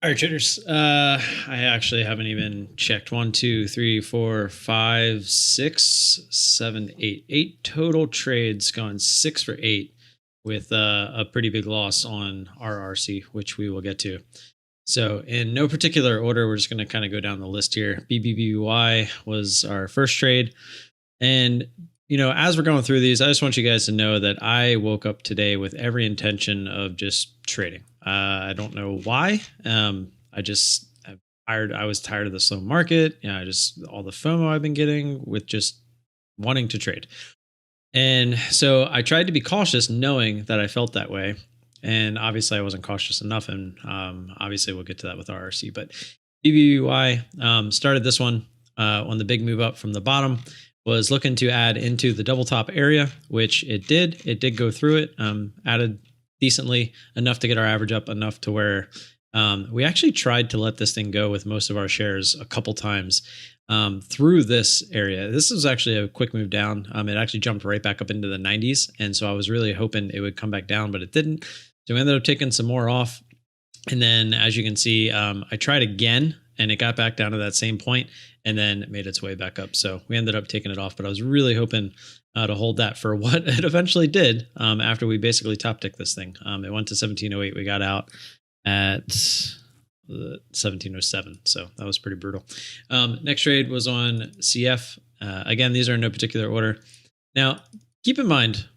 All right, traders. I actually haven't even checked. 1, 2, 3, 4, 5, 6, 7, 8. 8 total trades, gone 6 for 8 with a pretty big loss on RRC, which we will get to. So in no particular order, we're just going to kind of go down the list here. BBBY was our first trade. And, as we're going through these, I just want you guys to know that I woke up today with every intention of just trading. I don't know why. I'm tired. I was tired of the slow market. Just all the FOMO I've been getting with just wanting to trade. And so I tried to be cautious knowing that I felt that way. And obviously I wasn't cautious enough. And obviously we'll get to that with RRC. But BBBY started this one on the big move up from the bottom. Was looking to add into the double top area, which it did. It did go through it, added decently enough to get our average up enough to where we actually tried to let this thing go with most of our shares a couple times through this area. This was actually a quick move down. It actually jumped right back up into the 90s. And so I was really hoping it would come back down, but it didn't. So we ended up taking some more off. And then as you can see, I tried again and it got back down to that same point and then made its way back up. So we ended up taking it off, but I was really hoping to hold that for what it eventually did after we basically top ticked this thing. It went to 1708. We got out at 1707. So that was pretty brutal. Next trade was on CF. Again, these are in no particular order. Now, keep in mind,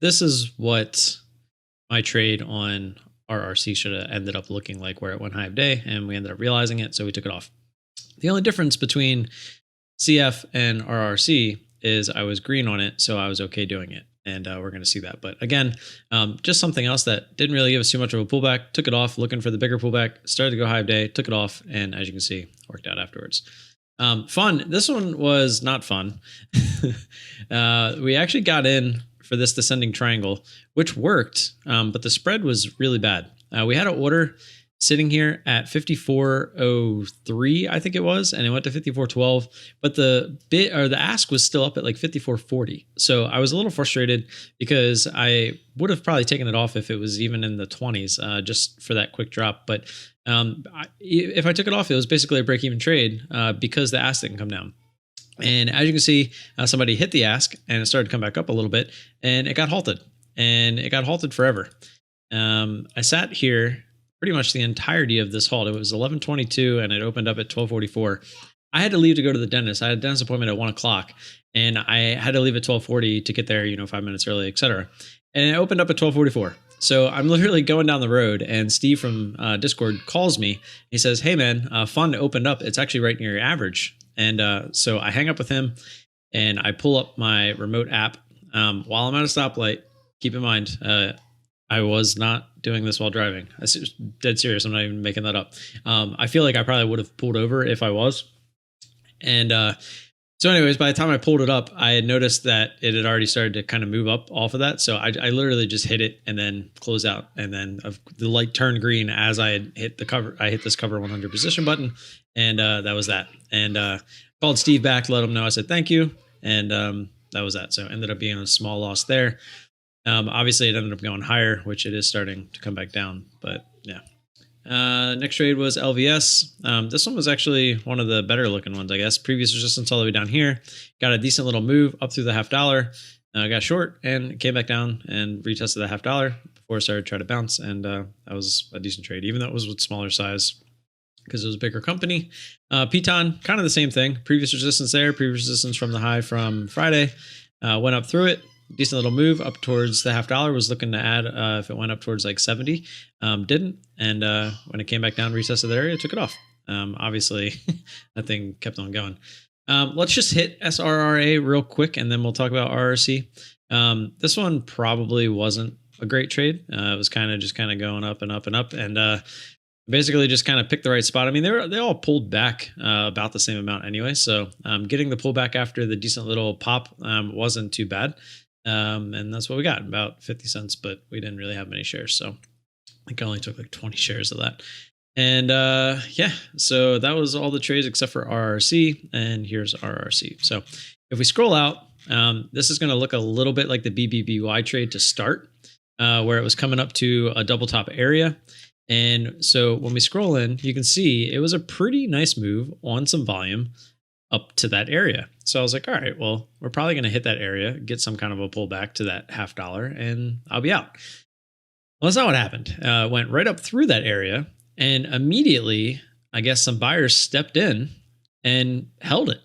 this is what my trade on RRC should have ended up looking like, where it went high of day and we ended up realizing it. So we took it off. The only difference between CF and RRC is I was green on it, so I was okay doing it. And we're going to see that. But again, just something else that didn't really give us too much of a pullback. Took it off, looking for the bigger pullback. Started to go high of day, took it off, and as you can see, worked out afterwards. Fun. This one was not fun. We actually got in for this descending triangle, which worked, but the spread was really bad. We had an order sitting here at 54.03, I think it was, and it went to 54.12, but the ask was still up at like 54.40. So I was a little frustrated because I would have probably taken it off if it was even in the 20s, just for that quick drop. But if I took it off, it was basically a break-even trade because the ask didn't come down. And as you can see, somebody hit the ask and it started to come back up a little bit and it got halted, and it got halted forever. I sat here pretty much the entirety of this halt. It was 11:22 and it opened up at 12:44. I had to leave to go to the dentist. I had a dentist appointment at 1 o'clock and I had to leave at 12:40 to get there, 5 minutes early, etc. And it opened up at 12:44. So I'm literally going down the road and Steve from Discord calls me. He says, "Hey man, fund opened up. It's actually right near your average." And so I hang up with him and I pull up my remote app while I'm at a stoplight. Keep in mind, I was not doing this while driving. That's dead serious. I'm not even making that up. I feel like I probably would have pulled over if I was. And so anyways, by the time I pulled it up, I had noticed that it had already started to kind of move up off of that. So I literally just hit it and then close out. And then the light turned green as I had hit the cover. I hit this cover 100 position button. And that was that. And called Steve back, let him know. I said, thank you. And that was that. So ended up being a small loss there. Obviously, it ended up going higher, which it is starting to come back down. But yeah. Next trade was LVS. This one was actually one of the better looking ones, I guess. Previous resistance all the way down here. Got a decent little move up through the $0.50. Got short and came back down and retested the $0.50 before it started to try to bounce. And that was a decent trade, even though it was with smaller size because it was a bigger company. PTON, kind of the same thing. Previous resistance there. Previous resistance from the high from Friday. Went up through it. Decent little move up towards the $0.50. Was looking to add if it went up towards like 70. Didn't. And when it came back down, retested that area, took it off. Obviously, that thing kept on going. Let's just hit SRRA real quick, and then we'll talk about RRC. This one probably wasn't a great trade. It was kind of going up and up and up. And basically just kind of picked the right spot. I mean, they all pulled back about the same amount anyway. So getting the pullback after the decent little pop wasn't too bad. And that's what we got, about 50 cents, but we didn't really have many shares. So I think I only took like 20 shares of that. And yeah, so that was all the trades except for RRC, and here's RRC. So if we scroll out, this is going to look a little bit like the BBBY trade to start, where it was coming up to a double top area. And so when we scroll in, you can see it was a pretty nice move on some volume up to that area. So I was like, all right, well, we're probably going to hit that area, get some kind of a pullback to that $0.50, and I'll be out. Well, that's not what happened. Went right up through that area, and immediately, I guess some buyers stepped in and held it.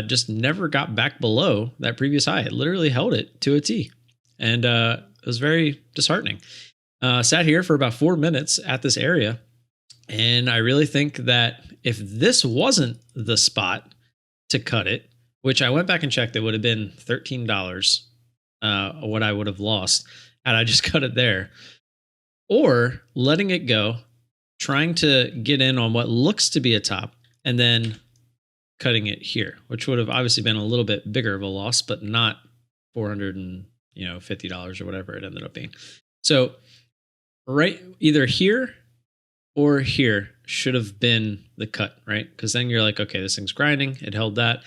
Just never got back below that previous high. It literally held it to a T, and it was very disheartening. Sat here for about 4 minutes at this area, and I really think that if this wasn't the spot to cut it, which I went back and checked, it would have been $13 what I would have lost had I just cut it there. Or letting it go, trying to get in on what looks to be a top, and then cutting it here, which would have obviously been a little bit bigger of a loss, but not $450 or whatever it ended up being. So right, either here or here should have been the cut, right? Because then you're like, okay, this thing's grinding. It held that.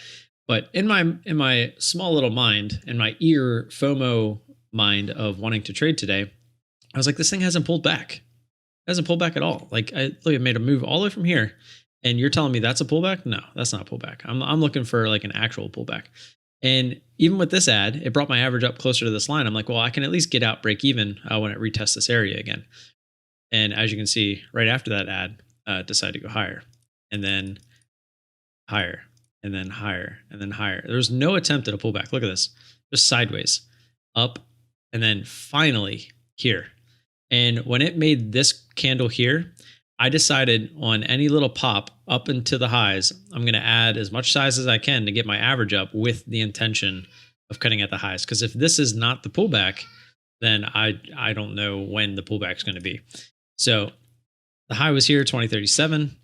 But in my small little mind, in my ear FOMO mind of wanting to trade today, I was like, this thing hasn't pulled back. It hasn't pulled back at all. Like, I made a move all the way from here, and you're telling me that's a pullback? No, that's not a pullback. I'm looking for like an actual pullback. And even with this ad, it brought my average up closer to this line. I'm like, well, I can at least get out break even when it retests this area again. And as you can see, right after that ad, decided to go higher, and then higher, and then higher, and then higher. There was no attempt at a pullback. Look at this, just sideways, up, and then finally here. And when it made this candle here, I decided on any little pop up into the highs, I'm going to add as much size as I can to get my average up with the intention of cutting at the highs. Because if this is not the pullback, then I don't know when the pullback is going to be. So the high was here, 2037,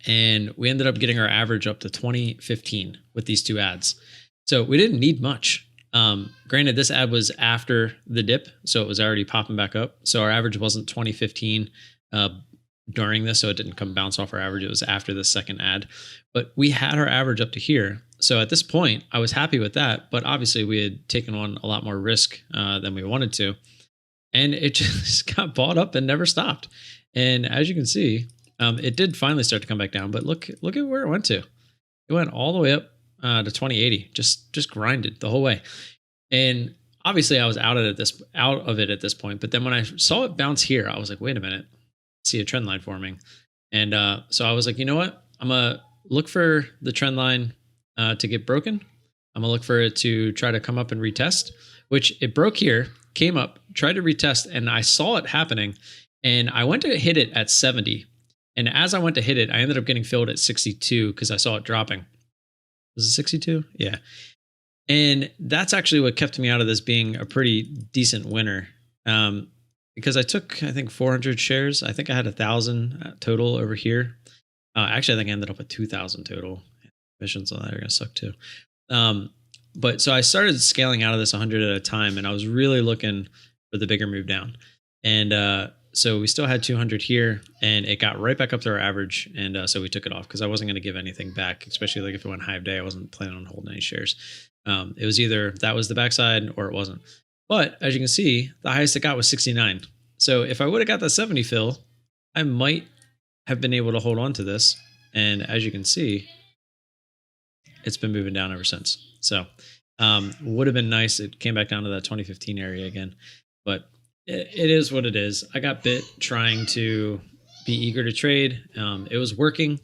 and we ended up getting our average up to 2015 with these two ads. So we didn't need much. Granted, this ad was after the dip, so it was already popping back up. So our average wasn't 2015 during this, so it didn't come bounce off our average. It was after the second ad, but we had our average up to here. So at this point, I was happy with that, but obviously we had taken on a lot more risk than we wanted to, and it just got bought up and never stopped. And as you can see, it did finally start to come back down, but look at where it went to. It went all the way up to 2080, just grinded the whole way. And obviously I was out of it at this point. But then when I saw it bounce here, I was like, wait a minute, see a trend line forming. And so I was like, you know what? I'm gonna look for the trend line to get broken. I'm gonna look for it to try to come up and retest, which it broke here, came up, tried to retest, and I saw it happening. And I went to hit it at 70. And as I went to hit it, I ended up getting filled at 62 because I saw it dropping. Was it 62? Yeah. And that's actually what kept me out of this being a pretty decent winner. Because I took, I think, 400 shares. I think I had 1,000 total over here. Actually, I think I ended up with 2,000 total. Commissions on that are going to suck too. But so I started scaling out of this 100 at a time, and I was really looking for the bigger move down. And so we still had 200 here, and it got right back up to our average. And so we took it off because I wasn't going to give anything back, especially like if it went high of day. I wasn't planning on holding any shares. It was either that was the backside or it wasn't. But as you can see, the highest it got was 69. So if I would have got the 70 fill, I might have been able to hold on to this. And as you can see, it's been moving down ever since. So would have been nice. It came back down to that 2015 area again. But it is what it is. I got bit trying to be eager to trade. It was working.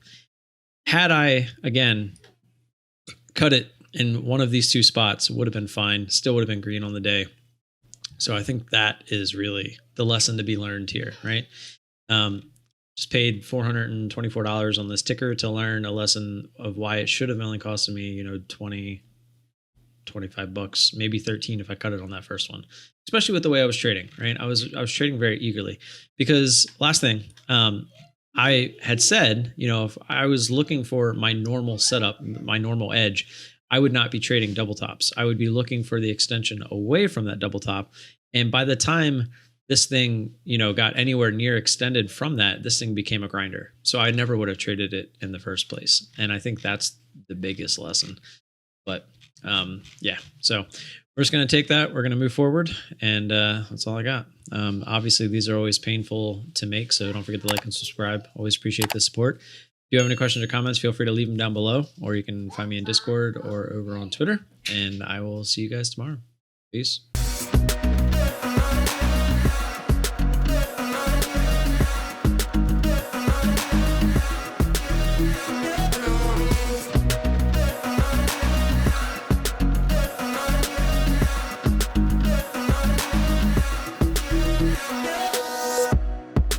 Had I, again, cut it in one of these two spots, would have been fine. Still would have been green on the day. So I think that is really the lesson to be learned here, right? Just paid $424 on this ticker to learn a lesson of why it should have only costed me, 20, 25 bucks, maybe 13 if I cut it on that first one, especially with the way I was trading, right? I was trading very eagerly because last thing, I had said, if I was looking for my normal setup, my normal edge, I would not be trading double tops. I would be looking for the extension away from that double top. And by the time this thing, got anywhere near extended from that, this thing became a grinder. So I never would have traded it in the first place. And I think that's the biggest lesson. But yeah, so we're just going to take that. We're going to move forward, and that's all I got. Obviously, these are always painful to make, so don't forget to like and subscribe. Always appreciate the support. If you have any questions or comments, feel free to leave them down below, or you can find me in Discord or over on Twitter, and I will see you guys tomorrow. Peace.